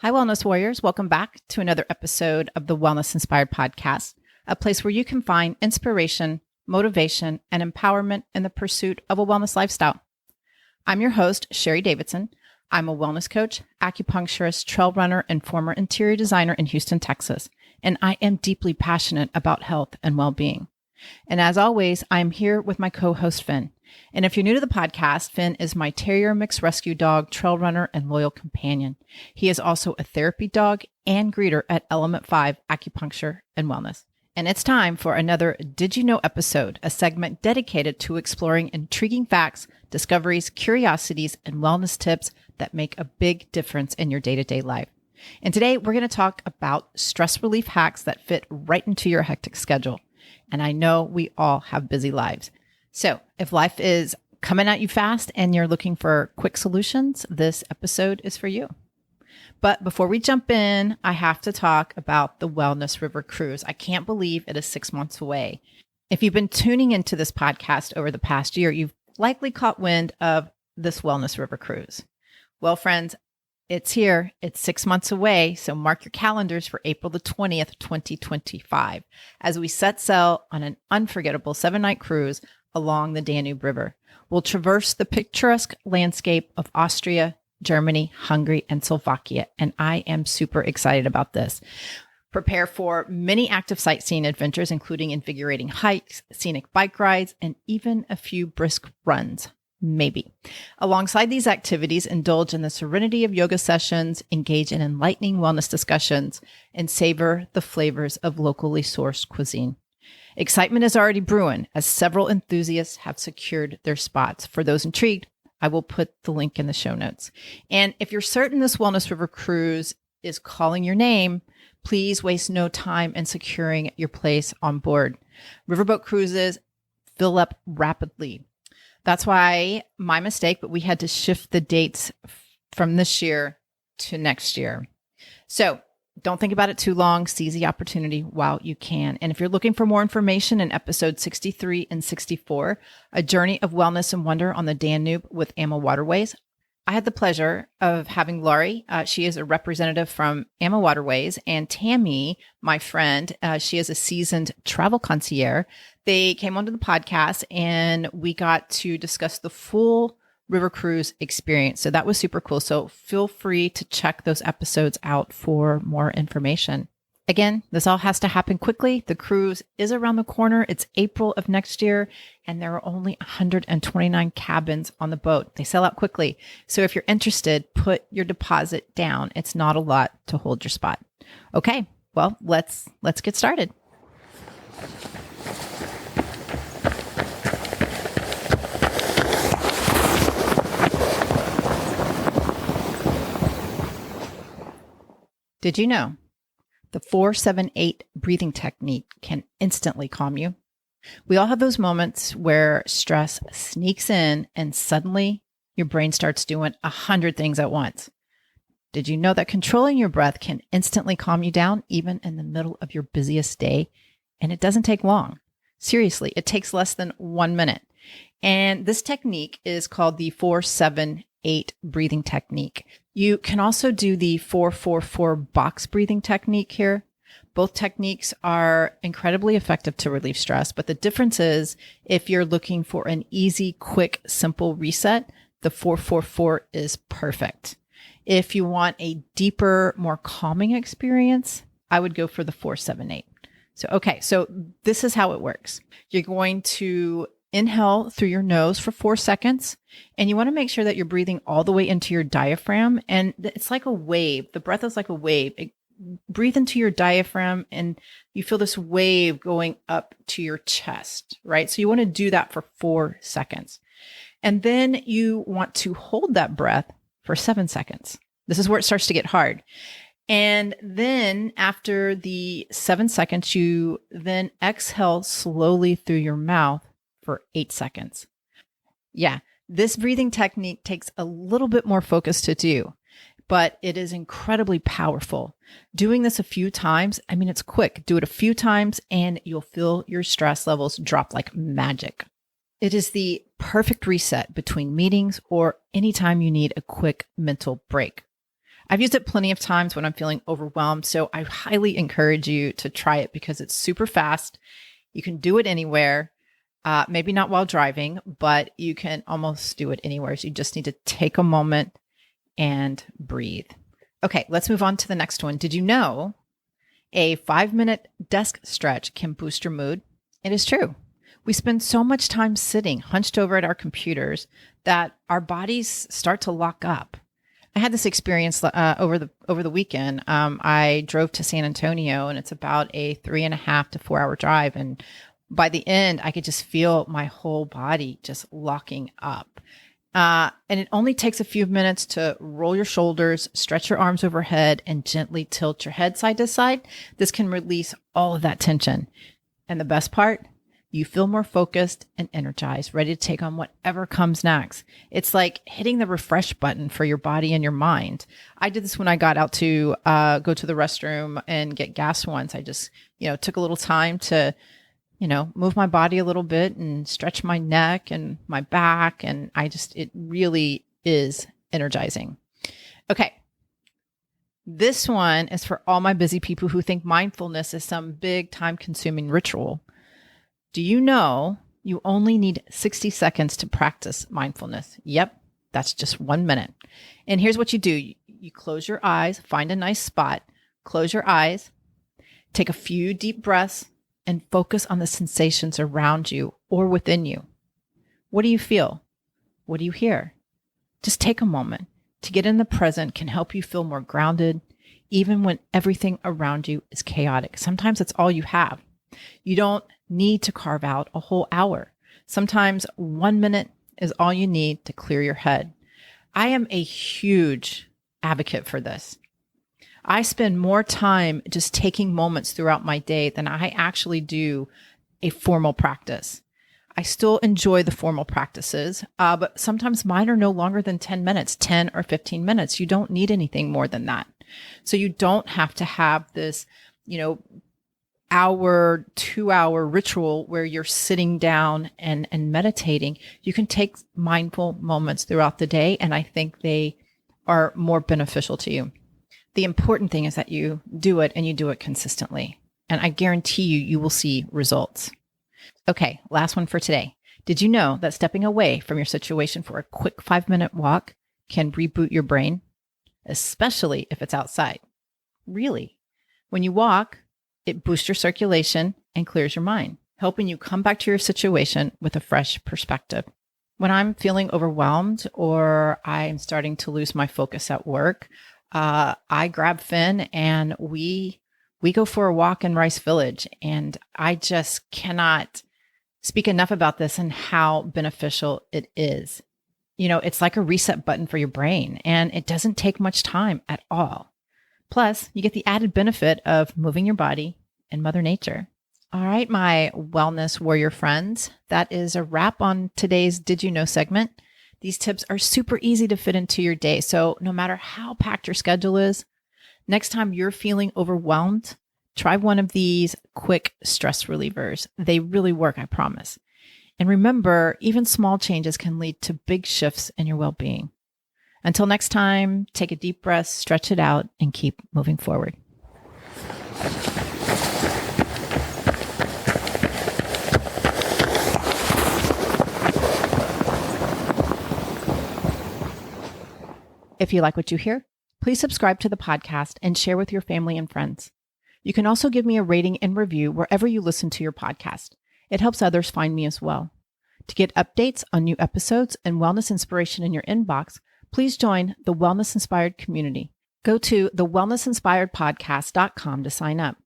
Hi, Wellness Warriors. Welcome back to another episode of the Wellness Inspired Podcast, a place where you can find inspiration, motivation, and empowerment in the pursuit of a wellness lifestyle. I'm your host, Sherry Davidson. I'm a wellness coach, acupuncturist, trail runner, and former interior designer in Houston, Texas, and I am deeply passionate about health and well-being. And as always, I'm here with my co-host, Finn. And if you're new to the podcast, Finn is my terrier mixed rescue dog, trail runner, and loyal companion. He is also a therapy dog and greeter at Element 5 Acupuncture and Wellness. And it's time for another Did You Know episode, a segment dedicated to exploring intriguing facts, discoveries, curiosities, and wellness tips that make a big difference in your day-to-day life. And today we're going to talk about stress relief hacks that fit right into your hectic schedule. And I know we all have busy lives. So if life is coming at you fast and you're looking for quick solutions, this episode is for you. But before we jump in, I have to talk about the Wellness River Cruise. I can't believe it is 6 months away. If you've been tuning into this podcast over the past year, you've likely caught wind of this Wellness River Cruise. Well, friends, it's here. It's 6 months away. So mark your calendars for April the 20th, 2025, as we set sail on an unforgettable 7-night cruise along the Danube River. We'll traverse the picturesque landscape of Austria, Germany, Hungary, and Slovakia, and I am super excited about this. Prepare for many active sightseeing adventures, including invigorating hikes, scenic bike rides, and even a few brisk runs. Maybe. Alongside these activities, indulge in the serenity of yoga sessions, engage in enlightening wellness discussions, and savor the flavors of locally sourced cuisine. Excitement is already brewing as several enthusiasts have secured their spots. For those intrigued, I will put the link in the show notes. And if you're certain this Wellness River Cruise is calling your name, please waste no time in securing your place on board. Riverboat cruises fill up rapidly. That's why my mistake, but we had to shift the dates from this year to next year. So don't think about it too long. Seize the opportunity while you can. And if you're looking for more information in episode 63 and 64, A Journey of Wellness and Wonder on the Danube with AMA Waterways, I had the pleasure of having Laurie. She is a representative from AMA Waterways, and Tami, my friend, she is a seasoned travel concierge. They came onto the podcast and we got to discuss the full river cruise experience. So that was super cool. So feel free to check those episodes out for more information. Again, this all has to happen quickly. The cruise is around the corner. It's April of next year, and there are only 129 cabins on the boat. They sell out quickly. So if you're interested, put your deposit down. It's not a lot to hold your spot. Okay, well, let's get started. Did you know the 4-7-8 breathing technique can instantly calm you? We all have those moments where stress sneaks in and suddenly your brain starts doing 100 things at once. Did you know that controlling your breath can instantly calm you down even in the middle of your busiest day? And it doesn't take long. Seriously, it takes less than 1 minute. And this technique is called the 4-7-8 breathing technique. You can also do the 4-4-4 box breathing technique here. Both techniques are incredibly effective to relieve stress, but the difference is if you're looking for an easy, quick, simple reset, the 4-4-4 is perfect. If you want a deeper, more calming experience, I would go for the 4-7-8. So this is how it works. You're going to inhale through your nose for 4 seconds, and you want to make sure that you're breathing all the way into your diaphragm. And it's like a wave. The breath is like a wave. Breathe into your diaphragm, and you feel this wave going up to your chest, right? So you want to do that for 4 seconds. And then you want to hold that breath for 7 seconds. This is where it starts to get hard. And then after the 7 seconds, you then exhale slowly through your mouth for 8 seconds. Yeah, this breathing technique takes a little bit more focus to do, but it is incredibly powerful. Doing this a few times, it's quick. Do it a few times and you'll feel your stress levels drop like magic. It is the perfect reset between meetings or anytime you need a quick mental break. I've used it plenty of times when I'm feeling overwhelmed, so I highly encourage you to try it because it's super fast. You can do it anywhere, maybe not while driving, but you can almost do it anywhere. So you just need to take a moment and breathe. Okay, let's move on to the next one. Did you know a 5-minute desk stretch can boost your mood? It is true. We spend so much time sitting hunched over at our computers that our bodies start to lock up. I had this experience over the weekend. I drove to San Antonio, and it's about a 3.5 to 4 hour drive. And by the end, I could just feel my whole body just locking up. And it only takes a few minutes to roll your shoulders, stretch your arms overhead, and gently tilt your head side to side. This can release all of that tension. And the best part, you feel more focused and energized, ready to take on whatever comes next. It's like hitting the refresh button for your body and your mind. I did this when I got out to go to the restroom and get gas once. I just, took a little time to, move my body a little bit and stretch my neck and my back. And it really is energizing. Okay. This one is for all my busy people who think mindfulness is some big time-consuming ritual. Do you know you only need 60 seconds to practice mindfulness? Yep, that's just 1 minute. And here's what you do. You close your eyes, find a nice spot, close your eyes, take a few deep breaths, and focus on the sensations around you or within you. What do you feel? What do you hear? Just take a moment. To get in the present can help you feel more grounded, even when everything around you is chaotic. Sometimes it's all you have. You don't need to carve out a whole hour. Sometimes 1 minute is all you need to clear your head. I am a huge advocate for this. I spend more time just taking moments throughout my day than I actually do a formal practice. I still enjoy the formal practices, but sometimes mine are no longer than 10 minutes, 10 or 15 minutes. You don't need anything more than that. So you don't have to have this, hour, 2 hour ritual where you're sitting down and meditating. You can take mindful moments throughout the day, and I think they are more beneficial to you. The important thing is that you do it and you do it consistently. And I guarantee you will see results. Okay, last one for today. Did you know that stepping away from your situation for a quick 5-minute walk can reboot your brain? Especially if it's outside. Really. When you walk, it boosts your circulation and clears your mind, helping you come back to your situation with a fresh perspective. When I'm feeling overwhelmed or I'm starting to lose my focus at work, I grab Finn and we go for a walk in Rice Village. And I just cannot speak enough about this and how beneficial it is. It's like a reset button for your brain, and it doesn't take much time at all. Plus, you get the added benefit of moving your body and Mother Nature. All right, my wellness warrior friends, that is a wrap on today's Did You Know segment. These tips are super easy to fit into your day. So no matter how packed your schedule is, next time you're feeling overwhelmed, try one of these quick stress relievers. They really work, I promise. And remember, even small changes can lead to big shifts in your well-being. Until next time, take a deep breath, stretch it out, and keep moving forward. If you like what you hear, please subscribe to the podcast and share with your family and friends. You can also give me a rating and review wherever you listen to your podcast. It helps others find me as well. To get updates on new episodes and wellness inspiration in your inbox, please join the Wellness Inspired community. Go to thewellnessinspiredpodcast.com to sign up.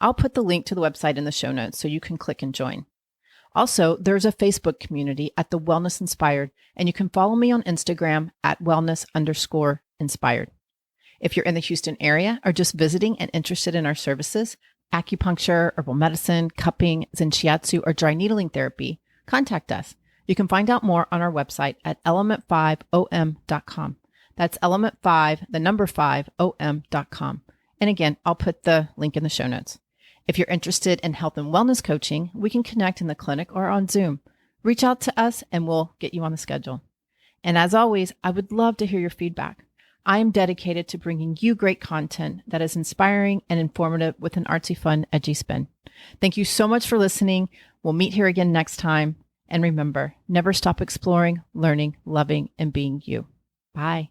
I'll put the link to the website in the show notes so you can click and join. Also, there's a Facebook community at The Wellness Inspired, and you can follow me on Instagram at wellness_inspired. If you're in the Houston area or just visiting and interested in our services, acupuncture, herbal medicine, cupping, zen shiatsu, or dry needling therapy, contact us. You can find out more on our website at element5om.com. That's element5, the number 5om.com. And again, I'll put the link in the show notes. If you're interested in health and wellness coaching, we can connect in the clinic or on Zoom. Reach out to us and we'll get you on the schedule. And as always, I would love to hear your feedback. I am dedicated to bringing you great content that is inspiring and informative with an artsy, fun, edgy spin. Thank you so much for listening. We'll meet here again next time. And remember, never stop exploring, learning, loving, and being you. Bye.